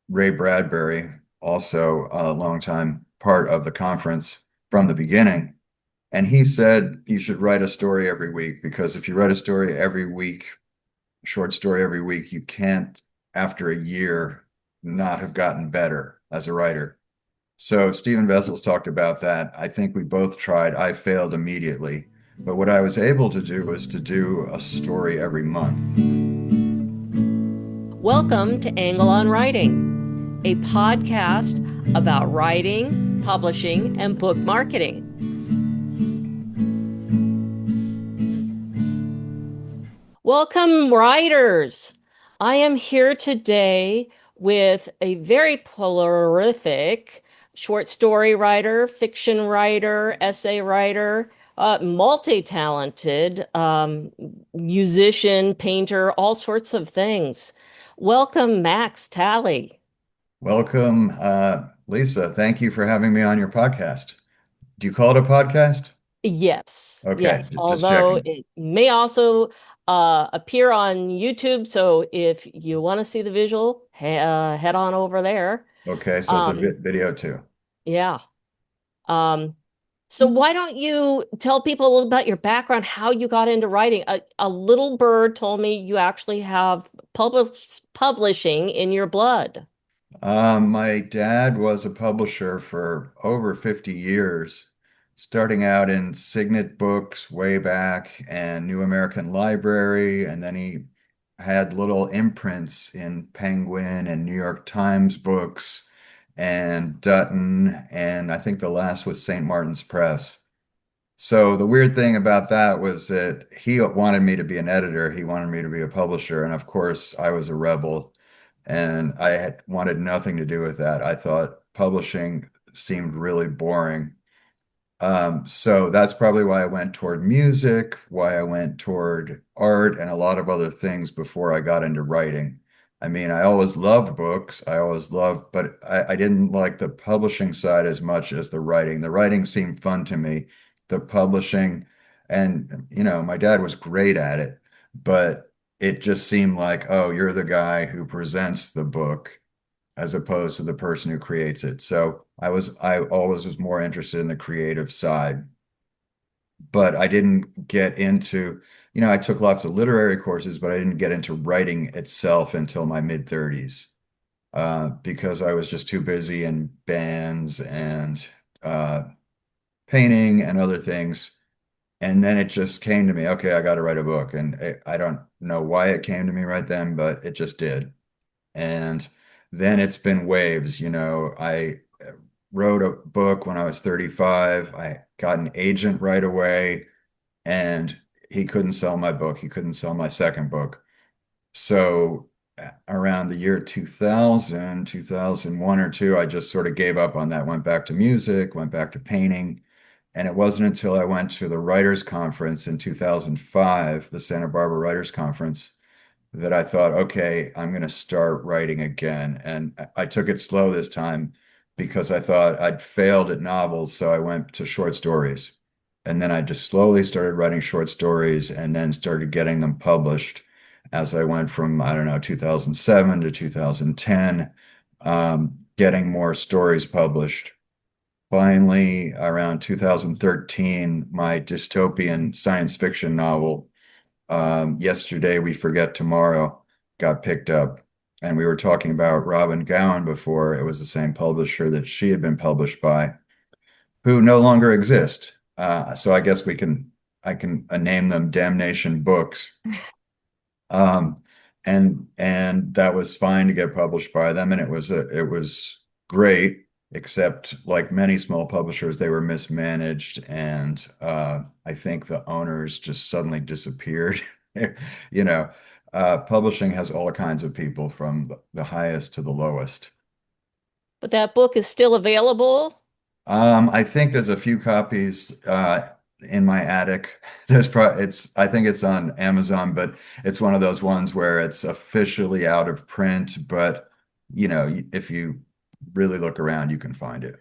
Ray Bradbury, also a longtime part of the conference from the beginning. And he said you should write a story every week because if you write a story every week, short story every week, you can't, after a year, not have gotten better as a writer. So Stephen Vesels talked about that. I think we both tried. I failed immediately. But what I was able to do was to do a story every month. Welcome to Angle on Writing, a podcast about writing, publishing, and book marketing. Welcome, writers. I am here today with a very prolific short story writer, fiction writer, essay writer, multi-talented musician, painter, all sorts of things. Welcome, Max Talley. Welcome, Lisa. Thank you for having me on your podcast. Do you call it a podcast? Yes, Okay, yes. just Although checking. it may also appear on YouTube, so if you want to see the visual, head on over there. Okay, so it's a Um, video too. yeah. Um, so why don't you tell people a little about your background, how you got into writing? A little bird told me you actually have publishing in your blood. My dad was a publisher for over 50 years, starting out in Signet Books way back and New American Library, and then he had little imprints in Penguin and New York Times books and Dutton, and I think the last was St. Martin's Press. So the weird thing about that was that he wanted me to be an editor. He wanted me to be a publisher. And of course, I was a rebel and I had wanted nothing to do with that. I thought publishing seemed really boring. So that's probably why I went toward music, why I went toward art and a lot of other things before I got into writing. I mean, I always loved books. I always loved, but I didn't like the publishing side as much as the writing. The writing seemed fun to me. The publishing, and my dad was great at it, but it just seemed like, oh, you're the guy who presents the book as opposed to the person who creates it. So I always was more interested in the creative side, but I didn't get into, I took lots of literary courses, but I didn't get into writing itself until my mid 30s, because I was just too busy in bands and uh, painting and other things. And then it just came to me, okay, I got to write a book. And I don't know why it came to me right then, but it just did. And then it's been waves. I wrote a book when I was 35. I got an agent right away, and he couldn't sell my book. He couldn't sell my second book. So around the year 2000, 2001 or two, I just sort of gave up on that, went back to music, went back to painting. And it wasn't until I went to the Writers Conference in 2005, the Santa Barbara Writers Conference, that I thought, okay, I'm going to start writing again. And I took it slow this time because I thought I'd failed at novels. So I went to short stories. And then I just slowly started writing short stories and then started getting them published as I went from, I don't know, 2007 to 2010, getting more stories published. Finally, around 2013, my dystopian science fiction novel, Yesterday We Forget Tomorrow, got picked up. And we were talking about Robin Gowan before. It was the same publisher that she had been published by, who no longer exist. So I guess I can name them Damnation Books. Um, and that was fine to get published by them, and it was great, except like many small publishers, they were mismanaged, and I think the owners just suddenly disappeared. You know, Publishing has all kinds of people from the highest to the lowest. But that book is still available. I think there's a few copies in my attic. I think it's on Amazon, but it's one of those ones where it's officially out of print, but if you really look around, you can find it.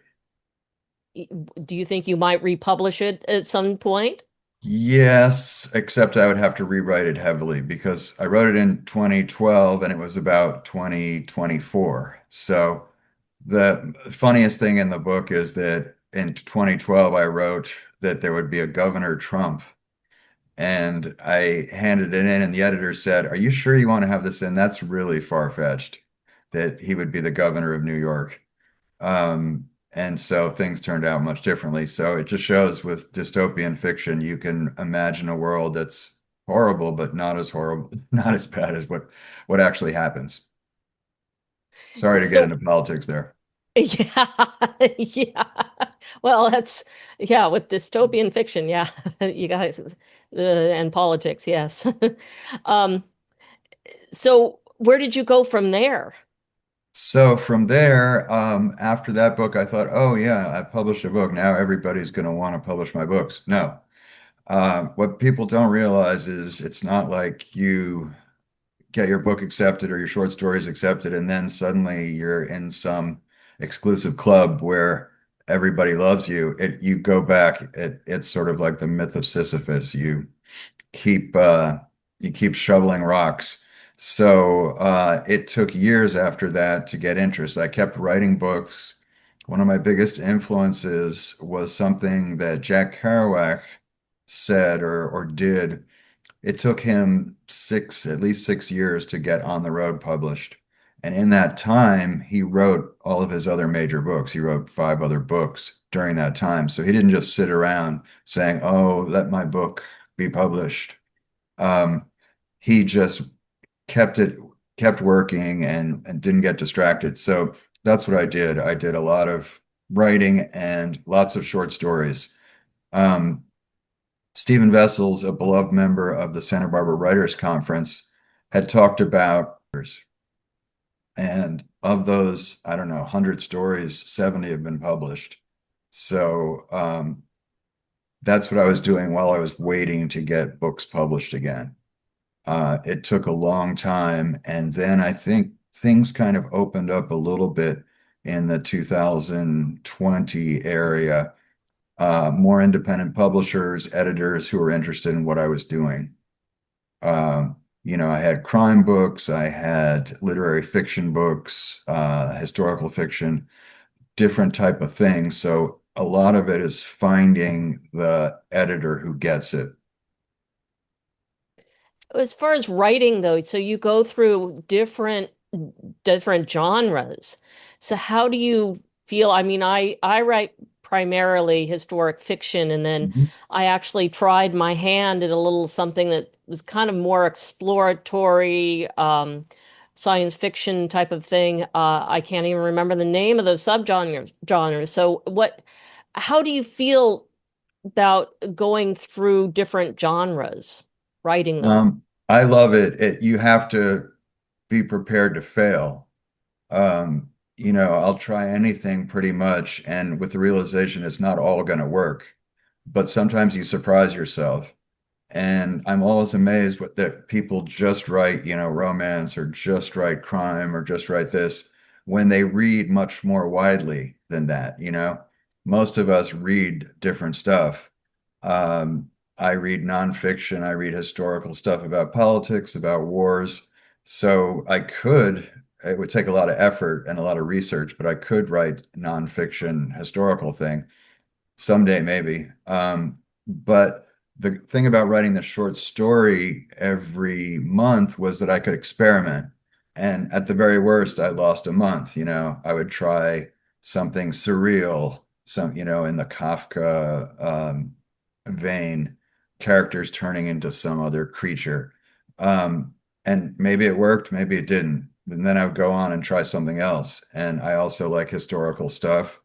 Do you think you might republish it at some point? Yes, except I would have to rewrite it heavily because I wrote it in 2012 and it was about 2024. So the funniest thing in the book is that in 2012 I wrote that there would be a Governor Trump, and I handed it in and the editor said, "Are you sure you want to have this in? That's really far-fetched that he would be the governor of New York." And so things turned out much differently. So it just shows with dystopian fiction, you can imagine a world that's horrible, but not as horrible, not as bad as what actually happens. Sorry to get So into politics there. yeah, yeah. Well, that's yeah, with dystopian fiction, yeah. You guys and politics, yes. Um, so where did you go from there? So from there, after that book, I thought, oh yeah, I published a book. Now everybody's going to want to publish my books. No. What people don't realize is it's not like you get your book accepted or your short stories accepted, and then suddenly you're in some exclusive club where everybody loves you. You go back. It's sort of like the myth of Sisyphus. Keep uh, you keep shoveling rocks. So it took years after that to get interest. I kept writing books. One of my biggest influences was something that Jack Kerouac said or did. It took him at least 6 years to get On the Road published. And in that time, he wrote all of his other major books. He wrote 5 other books during that time. So he didn't just sit around saying, "Oh, let my book be published." Um, he just kept it, kept working and didn't get distracted. So that's what I did. I did a lot of writing and lots of short stories. Um, Stephen Vessel's, a beloved member of the Santa Barbara Writers Conference, had talked about, and of those, I don't know, 100 stories, 70 have been published. So that's what I was doing while I was waiting to get books published again. It took a long time, and then I think things kind of opened up a little bit in the 2020 area. More independent publishers, editors who were interested in what I was doing. I had crime books, I had literary fiction books, historical fiction, different type of things. So a lot of it is finding the editor who gets it. As far as writing though, so you go through different genres. So how do you feel? I mean, I write primarily historic fiction, and then Mhm. I actually tried my hand at a little something that was kind of more exploratory, science fiction type of thing. I can't even remember the name of those subgenres. So how do you feel about going through different genres, writing them? I love it. You have to be prepared to fail. I'll try anything pretty much, and with the realization it's not all going to work. But sometimes you surprise yourself. And I'm always amazed that people just write, romance or just write crime or just write this when they read much more widely than that. Most of us read different stuff. I read nonfiction, I read historical stuff about politics, about wars. So it would take a lot of effort and a lot of research, but I could write nonfiction historical thing someday, maybe. But the thing about writing the short story every month was that I could experiment. And at the very worst, I lost a month. I would try something surreal, in the Kafka vein, characters turning into some other creature. Um, and maybe it worked, maybe it didn't. And then I would go on and try something else. And I also like historical stuff.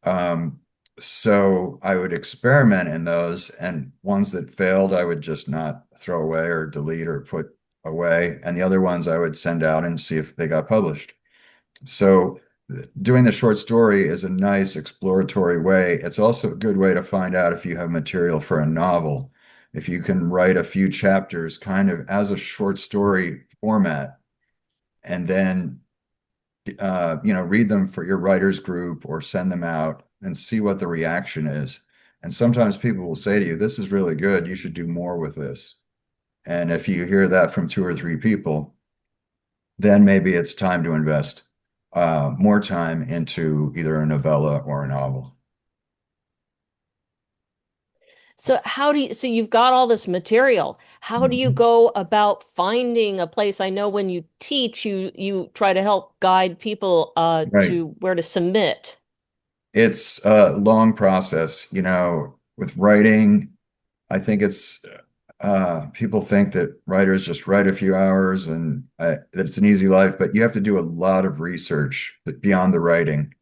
Um, so I would experiment in those, and ones that failed, I would just not throw away or delete or put away. And the other ones I would send out and see if they got published. So doing the short story is a nice exploratory way. It's also a good way to find out if you have material for a novel. If you can write a few chapters kind of as a short story format, and then read them for your writers group or send them out and see what the reaction is. And sometimes people will say to you, this is really good. You should do more with this. And if you hear that from two or three people, then maybe it's time to invest more time into either a novella or a novel. So you've got all this material. How do you Mhm. go about finding a place? I know when you teach, you try to help guide people Right. to where to submit. It's a long process, with writing. I think people think that writers just write a few hours and that it's an easy life, but you have to do a lot of research beyond the writing.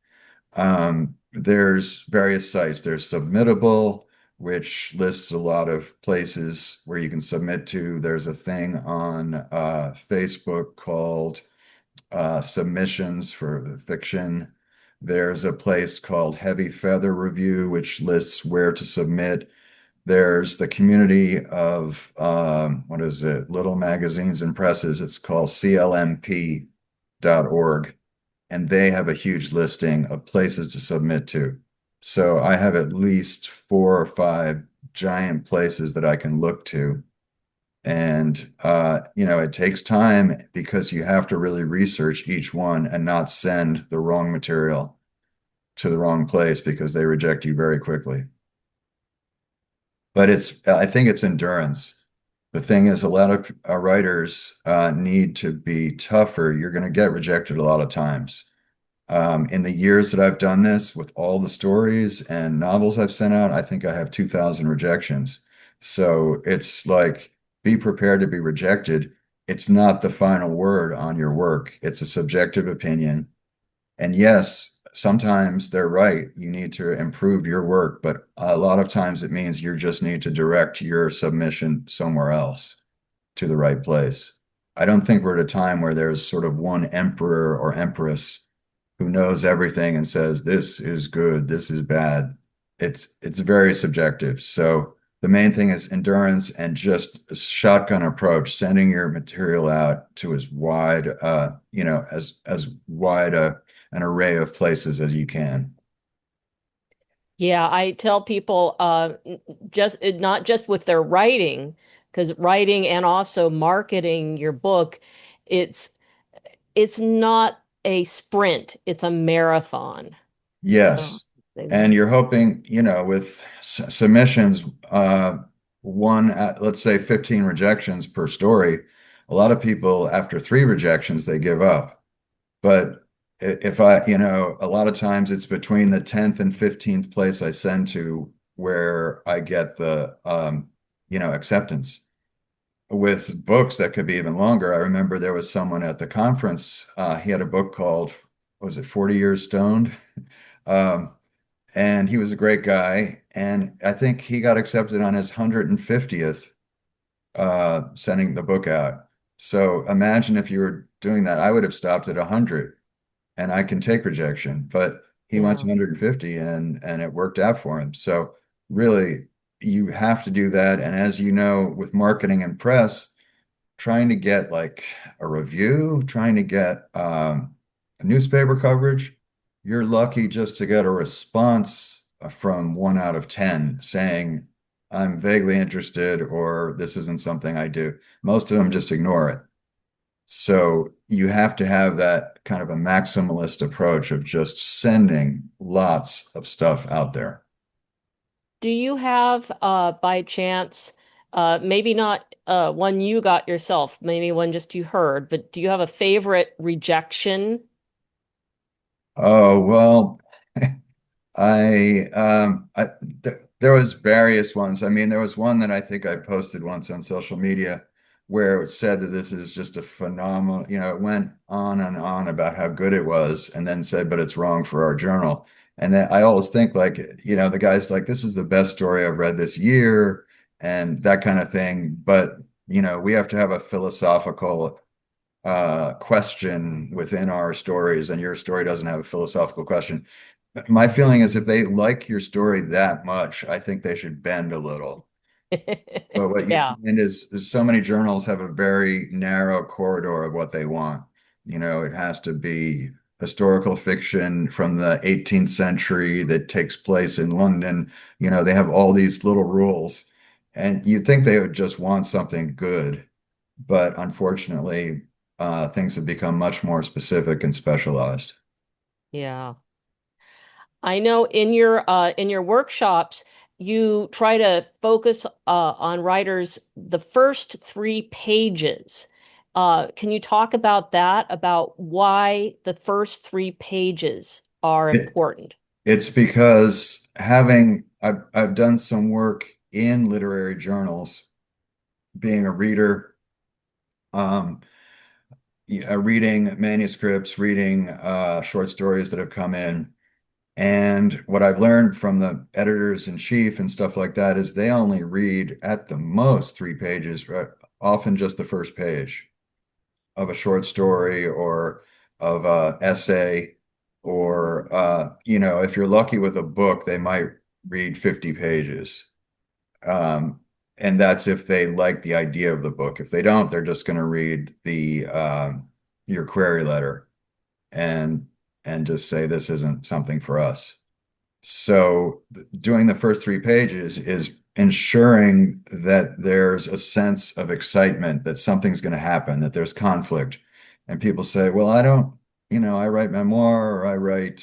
There's various sites. There's Submittable, which lists a lot of places where you can submit to. There's a thing on Facebook called Submissions for Fiction. There's a place called Heavy Feather Review, which lists where to submit. There's the community of what is it? Little Magazines and Presses. It's called CLMP.org, and they have a huge listing of places to submit to. So I have at least four or five giant places that I can look to. And it takes time because you have to really research each one and not send the wrong material to the wrong place because they reject you very quickly. But I think it's endurance. The thing is, a lot of writers need to be tougher. You're going to get rejected a lot of times. In the years that I've done this with all the stories and novels I've sent out, I think I have 2,000 rejections. So it's like, be prepared to be rejected. It's not the final word on your work. It's a subjective opinion. And yes, sometimes they're right. You need to improve your work, but a lot of times it means you just need to direct your submission somewhere else to the right place. I don't think we're at a time where there's sort of one emperor or empress who knows everything and says this is good, this is bad. It's very subjective. So the main thing is endurance and just a shotgun approach, sending your material out to as wide, as wide an array of places as you can. Yeah, I tell people just not just with their writing, because writing and also marketing your book, it's it's not a sprint, it's a marathon. So Yes. they And want you're hoping, with submissions, let's say 15 rejections per story. A lot of people, after three rejections, they give up. But if a lot of times it's between the 10th and 15th place I send to where I get the, acceptance. With books that could be even longer. I remember there was someone at the conference, he had a book called, was it 40 Years Stoned? Um, and he was a great guy. And I think he got accepted on his 150th sending the book out. So imagine if you were doing that. I would have stopped at 100 and I can take rejection, but he went to yeah. 150 and it worked out for him. So really, you have to do that. And as you know, with marketing and press, trying to get like a review, trying to get newspaper coverage, you're lucky just to get a response from 1 out of 10 saying, I'm vaguely interested, or this isn't something I do. Most of them just ignore it. So you have to have that kind of a maximalist approach of just sending lots of stuff out there. Do you have, by chance, maybe not one you got yourself, maybe one just you heard, but do you have a favorite rejection? Oh, well, there was various ones. I mean, there was one that I think I posted once on social media where it said that this is just a phenomenal, it went on and on about how good it was and then said, but it's wrong for our journal. And then I always think like, the guy's like, this is the best story I've read this year and that kind of thing. But, we have to have a philosophical question within our stories, and your story doesn't have a philosophical question. My feeling is if they like your story that much, I think they should bend a little. But what you Yeah. find is so many journals have a very narrow corridor of what they want. It has to be. historical fiction from the 18th century that takes place in London. They have all these little rules, and you'd think they would just want something good, but unfortunately, things have become much more specific and specialized. Yeah. I know in your workshops, you try to focus on writers the first 3 pages. Can you talk about that, about why the first 3 pages are It, important? it's because I've done some work in literary journals, being a reader, um, yeah, reading manuscripts, reading short stories that have come in. And what I've learned from the editors in chief and stuff like that is they only read at the most 3 pages, right? Often just the first page of a short story or of a essay, or if you're lucky with a book, they might read 50 pages. Um, and that's if they like the idea of the book. If they don't, they're just going to read the your query letter and just say this isn't something for us. So doing the first 3 pages is ensuring that there's a sense of excitement that something's going to happen, that there's conflict. And people say, well, I don't, I write memoir or I write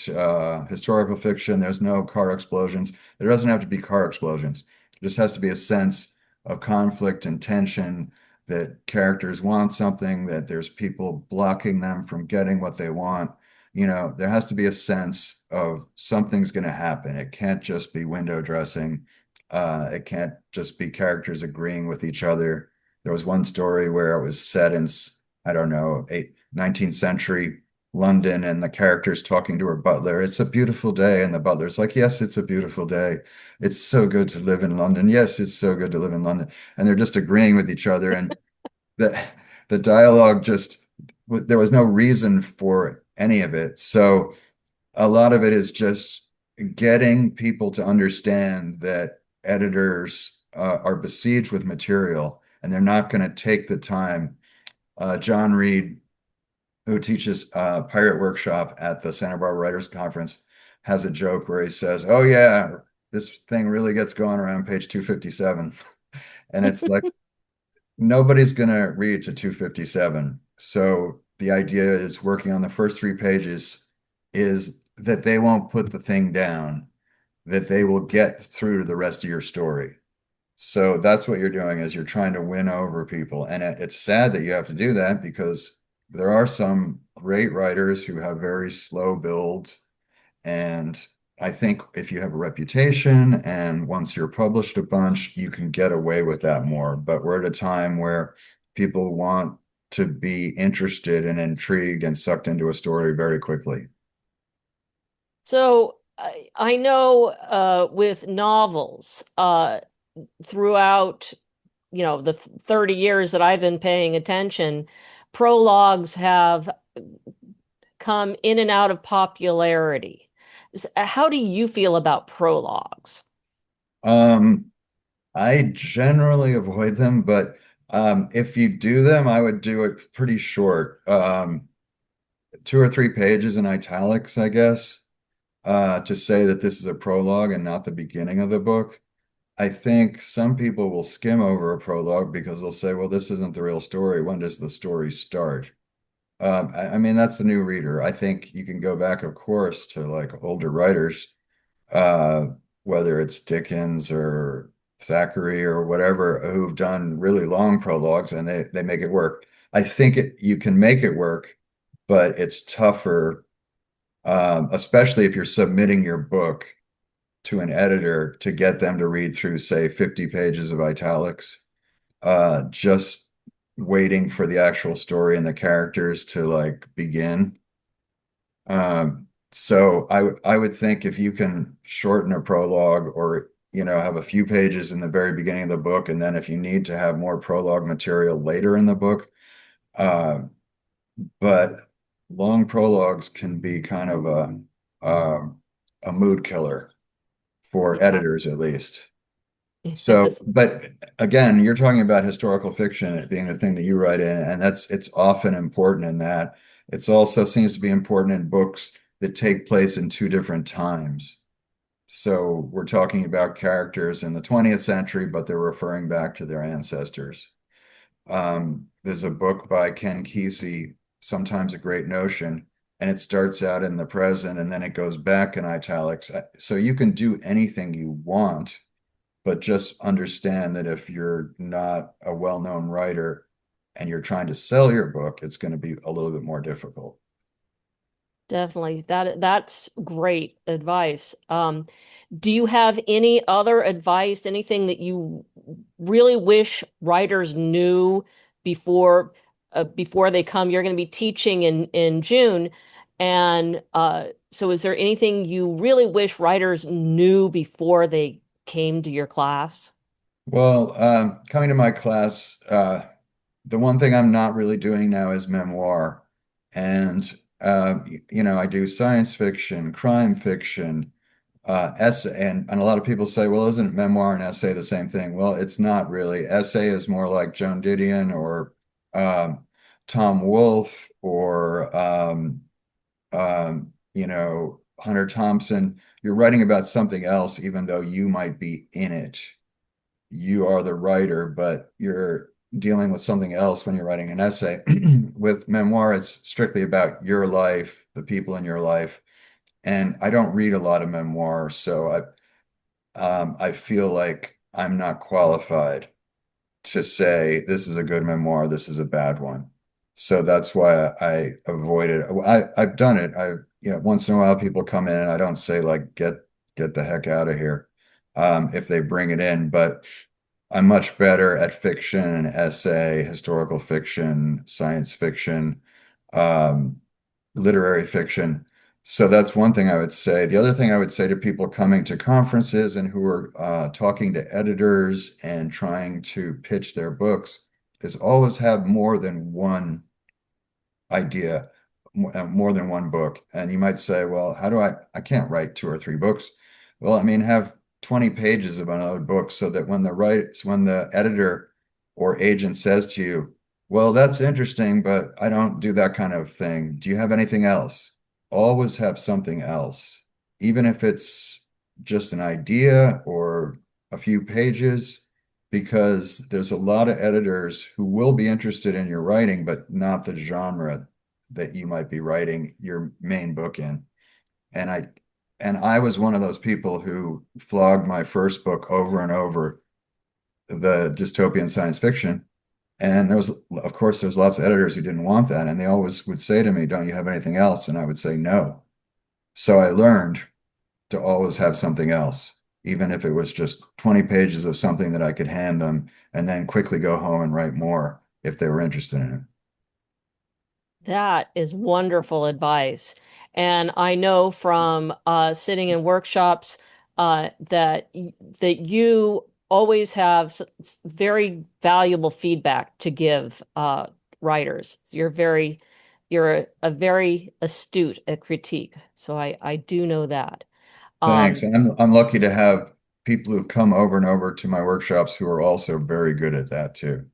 historical fiction. There's no car explosions. There doesn't have to be car explosions. It just has to be a sense of conflict and tension, that characters want something, that there's people blocking them from getting what they want. There has to be a sense of something's going to happen. It can't just be window dressing. It can't just be characters agreeing with each other. There was one story where it was set in, I don't know, 19th century London, and the character's talking to her butler. It's a beautiful day. And the butler's like, yes, it's a beautiful day. It's so good to live in London. Yes, it's so good to live in London. And they're just agreeing with each other. And the the dialogue just there was no reason for any of it. So a lot of it is just getting people to understand that editors are besieged with material and they're not going to take the time. John Reed, who teaches Pirate Workshop at the Santa Barbara Writers Conference, has a joke where he says, "Oh yeah, this thing really gets going around page 257." And it's like, nobody's going to read to 257. So the idea is working on the first 3 pages is that they won't put the thing down, that they will get through to the rest of your story. So that's what you're doing, is you're trying to win over people. And it's sad that you have to do that, because there are some great writers who have very slow builds, and I think if you have a reputation and once you're published a bunch, you can get away with that more. But we're at a time where people want to be interested and intrigued and sucked into a story very quickly. So I know with novels, throughout, the 30 years that I've been paying attention, prologues have come in and out of popularity. How do you feel about prologues? Um, I generally avoid them, but if you do them, I would do it pretty short. 2 or 3 pages in italics, I guess, to say that this is a prologue and not the beginning of the book. I think some people will skim over a prologue because they'll say, well, this isn't the real story. When does the story start? I mean, that's the new reader. I think you can go back, of course, to like older writers, uh, whether it's Dickens or Thackeray or whatever, who've done really long prologues, and they make it work. I think you can make it work, but it's tougher, especially if you're submitting your book to an editor, to get them to read through, say, 50 pages of italics, just waiting for the actual story and the characters to like begin. So I would think if you can shorten a prologue, or have a few pages in the very beginning of the book, and then if you need to have more prologue material later in the book, uh, but long prologues can be kind of a mood killer for Yeah. editors, at least. So, Yes. but again, you're talking about historical fiction being the thing that you write in, and it's often important in that. It's also seems to be important in books that take place in two different times. So we're talking about characters in the 20th century, but they're referring back to their ancestors. There's a book by Ken Kesey, Sometimes a Great Notion, and it starts out in the present and then it goes back in italics. So you can do anything you want, but just understand that if you're not a well-known writer and you're trying to sell your book, it's going to be a little bit more difficult. Definitely. That's great advice. Do you have any other advice, anything that you really wish writers knew before before they come? You're going to be teaching in June, and so is there anything you really wish writers knew before they came to your class? Well, coming to my class, the one thing I'm not really doing now is memoir. And, I do science fiction, crime fiction, essay. And a lot of people say, well, isn't memoir and essay the same thing? Well, it's not really. Essay is more like Joan Didion or um, Tom Wolfe or, Hunter Thompson. You're writing about something else, even though you might be in it. You are the writer, but you're dealing with something else when you're writing an essay. With memoir, it's strictly about your life, the people in your life. And I don't read a lot of memoir, so I feel like I'm not qualified to say this is a good memoir, this is a bad one. So that's why I avoid it. I've done it. Once in a while people come in and I don't say like get the heck out of here if they bring it in, but I'm much better at fiction, essay, historical fiction, science fiction, um, literary fiction. So that's one thing I would say. The other thing I would say to people coming to conferences and who are talking to editors and trying to pitch their books is always have more than one idea, more than one book. And you might say, well, how do I can't write two or three books. Well, I mean, have 20 pages of another book so that when the editor or agent says to you, well, that's interesting, but I don't do that kind of thing. Do you have anything else? Always have something else, even if it's just an idea or a few pages, because there's a lot of editors who will be interested in your writing, but not the genre that you might be writing your main book in. And I was one of those people who flogged my first book over and over, the dystopian science fiction. And of course, there's lots of editors who didn't want that. And they always would say to me, don't you have anything else? And I would say no. So I learned to always have something else, even if it was just 20 pages of something that I could hand them and then quickly go home and write more if they were interested in it. That is wonderful advice. And I know from sitting in workshops that you always have very valuable feedback to give writers. You're a very astute at critique. So I do know that. Thanks. Um, And I'm lucky to have people who come over and over to my workshops who are also very good at that too.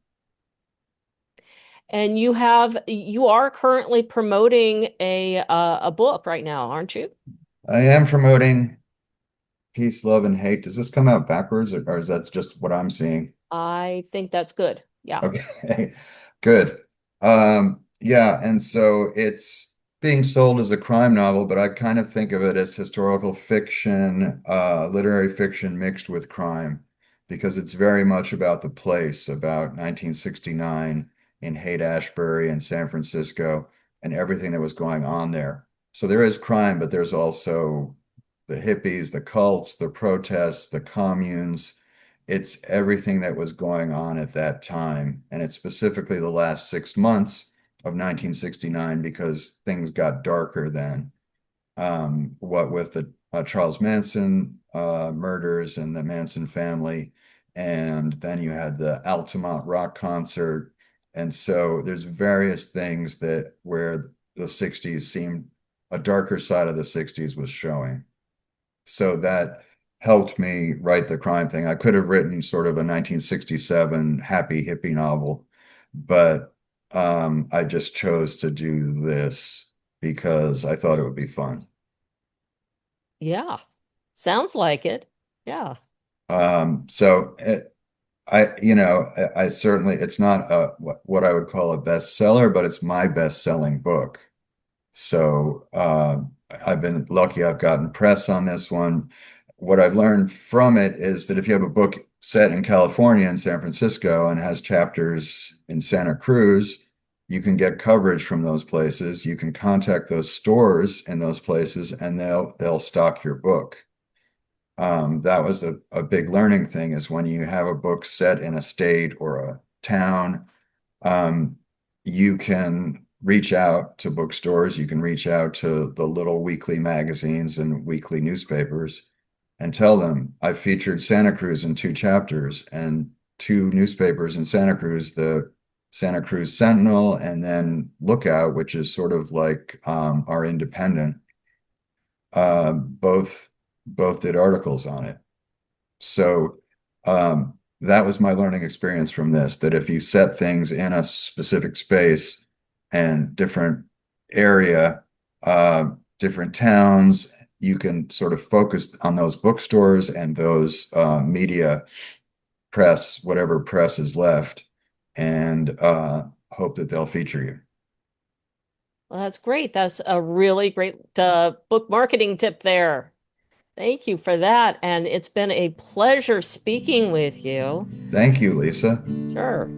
and you are currently promoting a book right now, aren't you? I am promoting peace, love, and hate. Does this come out backwards or is that just what I'm seeing? I think that's good. Yeah. Okay, good. Yeah, and so it's being sold as a crime novel, but I kind of think of it as historical fiction, literary fiction mixed with crime, because it's very much about the place, about 1969 in Haight-Ashbury in San Francisco and everything that was going on there. So there is crime, but there's also the hippies, the cults, the protests, the communes. It's everything that was going on at that time. And it's specifically the last 6 months of 1969 because things got darker then. What with the Charles Manson murders and the Manson family. And then you had the Altamont rock concert. And so there's various things that where the 60s seemed a darker side of the 60s was showing. So that helped me write the crime thing. I could have written sort of a 1967 happy hippie novel, but I just chose to do this because I thought it would be fun. Yeah. Sounds like it. Yeah. So I certainly, it's not what I would call a bestseller, but it's my best-selling book. So I've been lucky. I've gotten press on this one. What I've learned from it is that if you have a book set in California and San Francisco and has chapters in Santa Cruz, you can get coverage from those places. You can contact those stores in those places, and they'll stock your book. That was a big learning thing is when you have a book set in a state or a town, um, you can reach out to bookstores, you can reach out to the little weekly magazines and weekly newspapers and tell them, I've featured Santa Cruz in two chapters and two newspapers in Santa Cruz, the Santa Cruz Sentinel and then Lookout, which is sort of like our independent, uh, both both did articles on it. So that was my learning experience from this, that if you set things in a specific space and different area, different towns, you can sort of focus on those bookstores and those media press, whatever press is left, and hope that they'll feature you. Well, that's great. That's a really great book marketing tip there. Thank you for that. And it's been a pleasure speaking with you. Thank you, Lisa. Sure.